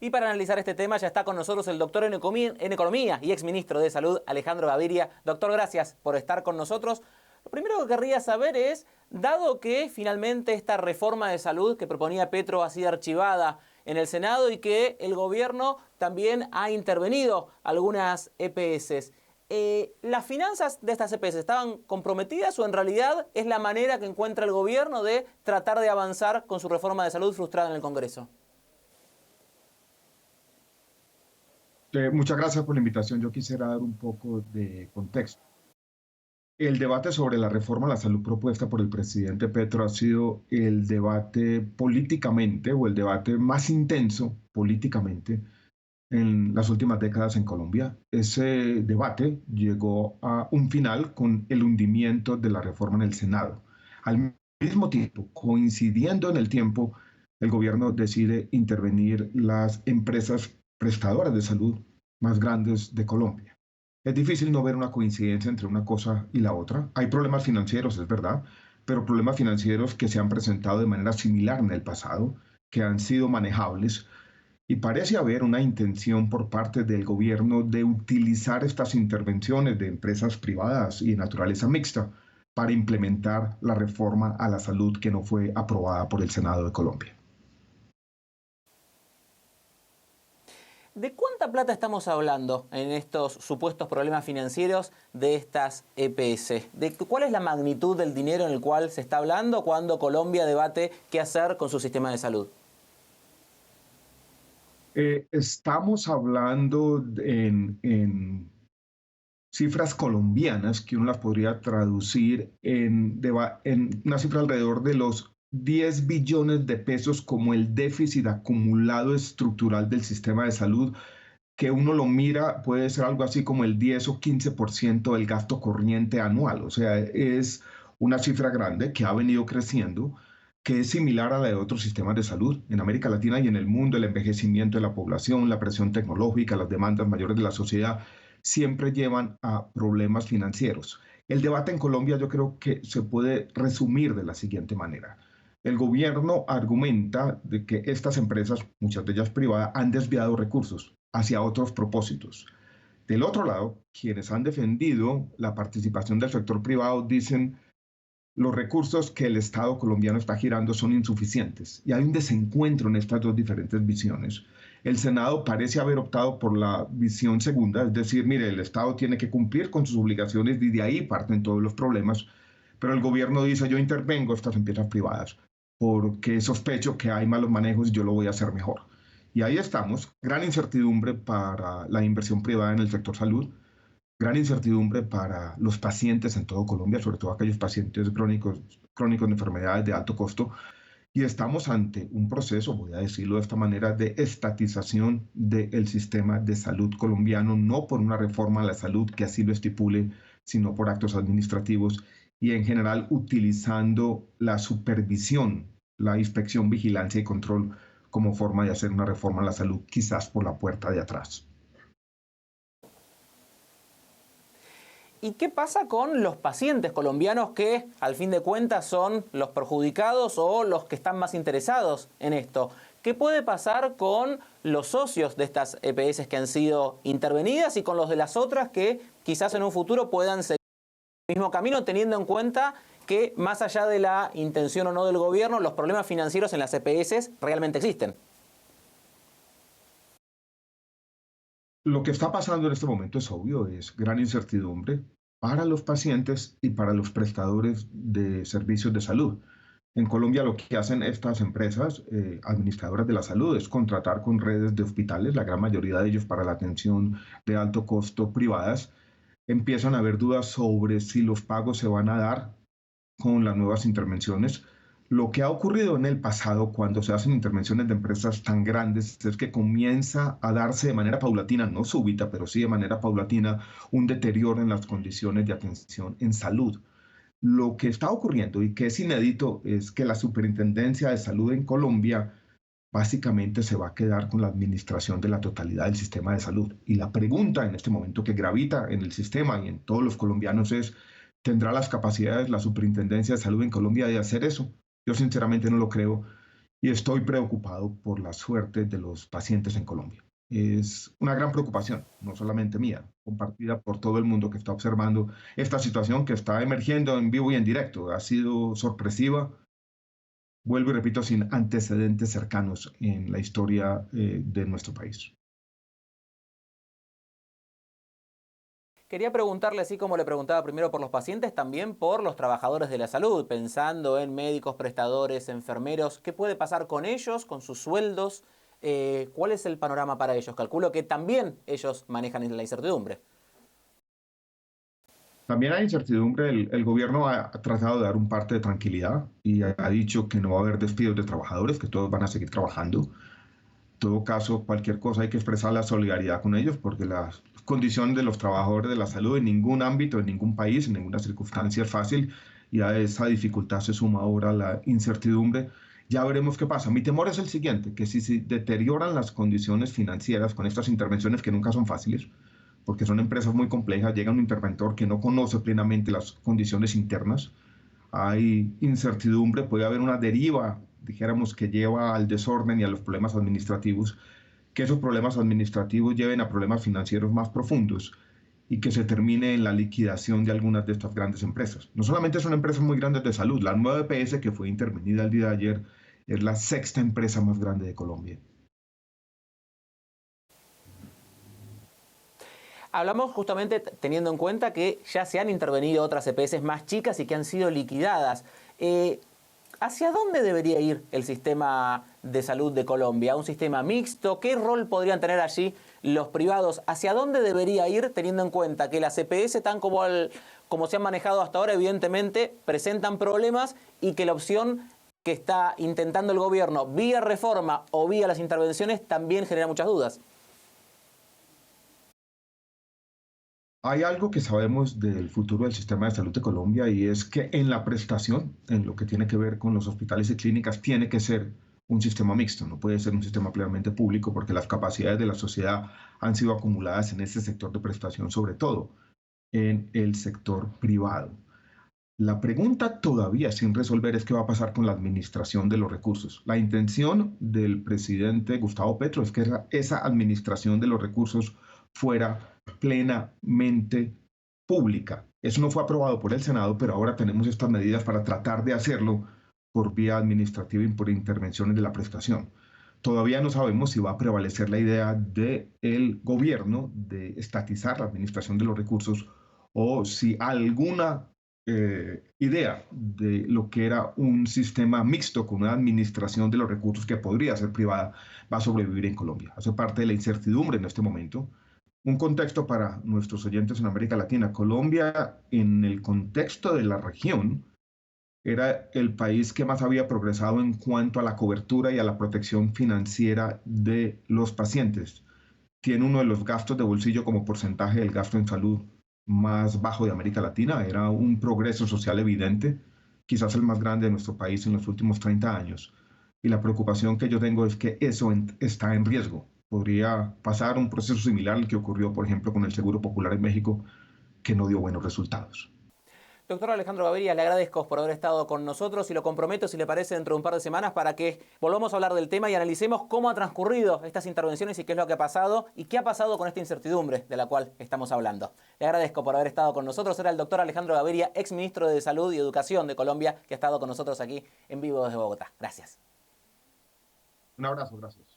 Y para analizar este tema ya está con nosotros el doctor en Economía y exministro de Salud, Alejandro Gaviria. Doctor, gracias por estar con nosotros. Lo primero que querría saber es, dado que finalmente esta reforma de salud que proponía Petro ha sido archivada en el Senado y que el gobierno también ha intervenido algunas EPS, ¿las finanzas de estas EPS estaban comprometidas o en realidad es la manera que encuentra el gobierno de tratar de avanzar con su reforma de salud frustrada en el Congreso? Muchas gracias por la invitación. Yo quisiera dar un poco de contexto. El debate sobre la reforma a la salud propuesta por el presidente Petro ha sido el debate políticamente o el debate más intenso políticamente en las últimas décadas en Colombia. Ese debate llegó a un final con el hundimiento de la reforma en el Senado. Al mismo tiempo, coincidiendo en el tiempo, el gobierno decide intervenir las empresas prestadoras de salud más grandes de Colombia. Es difícil no ver una coincidencia entre una cosa y la otra. Hay problemas financieros, es verdad, pero problemas financieros que se han presentado de manera similar en el pasado, que han sido manejables, y parece haber una intención por parte del gobierno de utilizar estas intervenciones de empresas privadas y de naturaleza mixta para implementar la reforma a la salud que no fue aprobada por el Senado de Colombia. ¿De cuánta plata estamos hablando en estos supuestos problemas financieros de estas EPS? ¿Cuál es la magnitud del dinero en el cual se está hablando cuando Colombia debate qué hacer con su sistema de salud? Estamos hablando en cifras colombianas que uno las podría traducir en una cifra alrededor de los 10 billones de pesos como el déficit acumulado estructural del sistema de salud, que uno lo mira, puede ser algo así como el 10 o 15% del gasto corriente anual. O sea, es una cifra grande que ha venido creciendo, que es similar a la de otros sistemas de salud en América Latina y en el mundo. El envejecimiento de la población, la presión tecnológica, las demandas mayores de la sociedad siempre llevan a problemas financieros. El debate en Colombia yo creo que se puede resumir de la siguiente manera. El gobierno argumenta de que estas empresas, muchas de ellas privadas, han desviado recursos hacia otros propósitos. Del otro lado, quienes han defendido la participación del sector privado dicen los recursos que el Estado colombiano está girando son insuficientes y hay un desencuentro en estas dos diferentes visiones. El Senado parece haber optado por la visión segunda, es decir, mire, el Estado tiene que cumplir con sus obligaciones y de ahí parten todos los problemas, pero el gobierno dice yo intervengo a estas empresas privadas porque sospecho que hay malos manejos y yo lo voy a hacer mejor. Y ahí estamos, gran incertidumbre para la inversión privada en el sector salud, gran incertidumbre para los pacientes en todo Colombia, sobre todo aquellos pacientes crónicos de enfermedades de alto costo, y estamos ante un proceso, voy a decirlo de esta manera, de estatización del sistema de salud colombiano, no por una reforma a la salud que así lo estipule, sino por actos administrativos y en general utilizando la supervisión, la inspección, vigilancia y control como forma de hacer una reforma a la salud, quizás por la puerta de atrás. ¿Y qué pasa con los pacientes colombianos que, al fin de cuentas, son los perjudicados o los que están más interesados en esto? ¿Qué puede pasar con los socios de estas EPS que han sido intervenidas y con los de las otras que quizás en un futuro puedan seguir el mismo camino, teniendo en cuenta que, más allá de la intención o no del gobierno, los problemas financieros en las EPS realmente existen? Lo que está pasando en este momento es obvio, es gran incertidumbre para los pacientes y para los prestadores de servicios de salud. En Colombia lo que hacen estas empresas administradoras de la salud es contratar con redes de hospitales, la gran mayoría de ellos para la atención de alto costo privadas. Empiezan a haber dudas sobre si los pagos se van a dar con las nuevas intervenciones. Lo que ha ocurrido en el pasado cuando se hacen intervenciones de empresas tan grandes es que comienza a darse de manera paulatina, no súbita, pero sí de manera paulatina, un deterioro en las condiciones de atención en salud. Lo que está ocurriendo y que es inédito es que la Superintendencia de Salud en Colombia básicamente se va a quedar con la administración de la totalidad del sistema de salud. Y la pregunta en este momento que gravita en el sistema y en todos los colombianos es, ¿tendrá las capacidades la Superintendencia de Salud en Colombia de hacer eso? Yo sinceramente no lo creo y estoy preocupado por la suerte de los pacientes en Colombia. Es una gran preocupación, no solamente mía, compartida por todo el mundo que está observando esta situación que está emergiendo en vivo y en directo. Ha sido sorpresiva, vuelvo y repito, sin antecedentes cercanos en la historia de nuestro país. Quería preguntarle, así como le preguntaba primero por los pacientes, también por los trabajadores de la salud, pensando en médicos, prestadores, enfermeros. ¿Qué puede pasar con ellos, con sus sueldos? ¿Cuál es el panorama para ellos? Calculo que también ellos manejan la incertidumbre. También hay incertidumbre. El gobierno ha tratado de dar un parte de tranquilidad y ha dicho que no va a haber despidos de trabajadores, que todos van a seguir trabajando. En todo caso, cualquier cosa hay que expresar la solidaridad con ellos porque la condición de los trabajadores de la salud en ningún ámbito, en ningún país, en ninguna circunstancia es fácil, y a esa dificultad se suma ahora la incertidumbre. Ya veremos qué pasa. Mi temor es el siguiente, que si se deterioran las condiciones financieras con estas intervenciones que nunca son fáciles, porque son empresas muy complejas, llega un interventor que no conoce plenamente las condiciones internas, hay incertidumbre, puede haber una deriva, dijéramos, que lleva al desorden y a los problemas administrativos, que esos problemas administrativos lleven a problemas financieros más profundos y que se termine en la liquidación de algunas de estas grandes empresas. No solamente son empresas muy grandes de salud, la nueva EPS que fue intervenida el día de ayer es la sexta empresa más grande de Colombia. Hablamos justamente teniendo en cuenta que ya se han intervenido otras EPS más chicas y que han sido liquidadas. ¿Hacia dónde debería ir el sistema de salud de Colombia? ¿Un sistema mixto? ¿Qué rol podrían tener allí los privados? ¿Hacia dónde debería ir teniendo en cuenta que las EPS, tan como se han manejado hasta ahora, evidentemente presentan problemas y que la opción que está intentando el gobierno vía reforma o vía las intervenciones también genera muchas dudas? Hay algo que sabemos del futuro del sistema de salud de Colombia y es que en la prestación, en lo que tiene que ver con los hospitales y clínicas, tiene que ser un sistema mixto, no puede ser un sistema plenamente público porque las capacidades de la sociedad han sido acumuladas en ese sector de prestación, sobre todo en el sector privado. La pregunta todavía sin resolver es qué va a pasar con la administración de los recursos. La intención del presidente Gustavo Petro es que esa administración de los recursos fuera plenamente pública. Eso no fue aprobado por el Senado, pero ahora tenemos estas medidas para tratar de hacerlo por vía administrativa y por intervenciones de la prestación. Todavía no sabemos si va a prevalecer la idea del gobierno de estatizar la administración de los recursos o si alguna idea de lo que era un sistema mixto con una administración de los recursos que podría ser privada va a sobrevivir en Colombia. Hace parte de la incertidumbre en este momento. Un contexto para nuestros oyentes en América Latina. Colombia, en el contexto de la región, era el país que más había progresado en cuanto a la cobertura y a la protección financiera de los pacientes. Tiene uno de los gastos de bolsillo como porcentaje del gasto en salud más bajo de América Latina. Era un progreso social evidente, quizás el más grande de nuestro país en los últimos 30 años. Y la preocupación que yo tengo es que eso está en riesgo. Podría pasar un proceso similar al que ocurrió, por ejemplo, con el Seguro Popular en México, que no dio buenos resultados. Doctor Alejandro Gaviria, le agradezco por haber estado con nosotros y lo comprometo, si le parece, dentro de un par de semanas para que volvamos a hablar del tema y analicemos cómo ha transcurrido estas intervenciones y qué es lo que ha pasado y qué ha pasado con esta incertidumbre de la cual estamos hablando. Le agradezco por haber estado con nosotros. Era el doctor Alejandro Gaviria, exministro de Salud y Educación de Colombia, que ha estado con nosotros aquí en vivo desde Bogotá. Gracias. Un abrazo, gracias.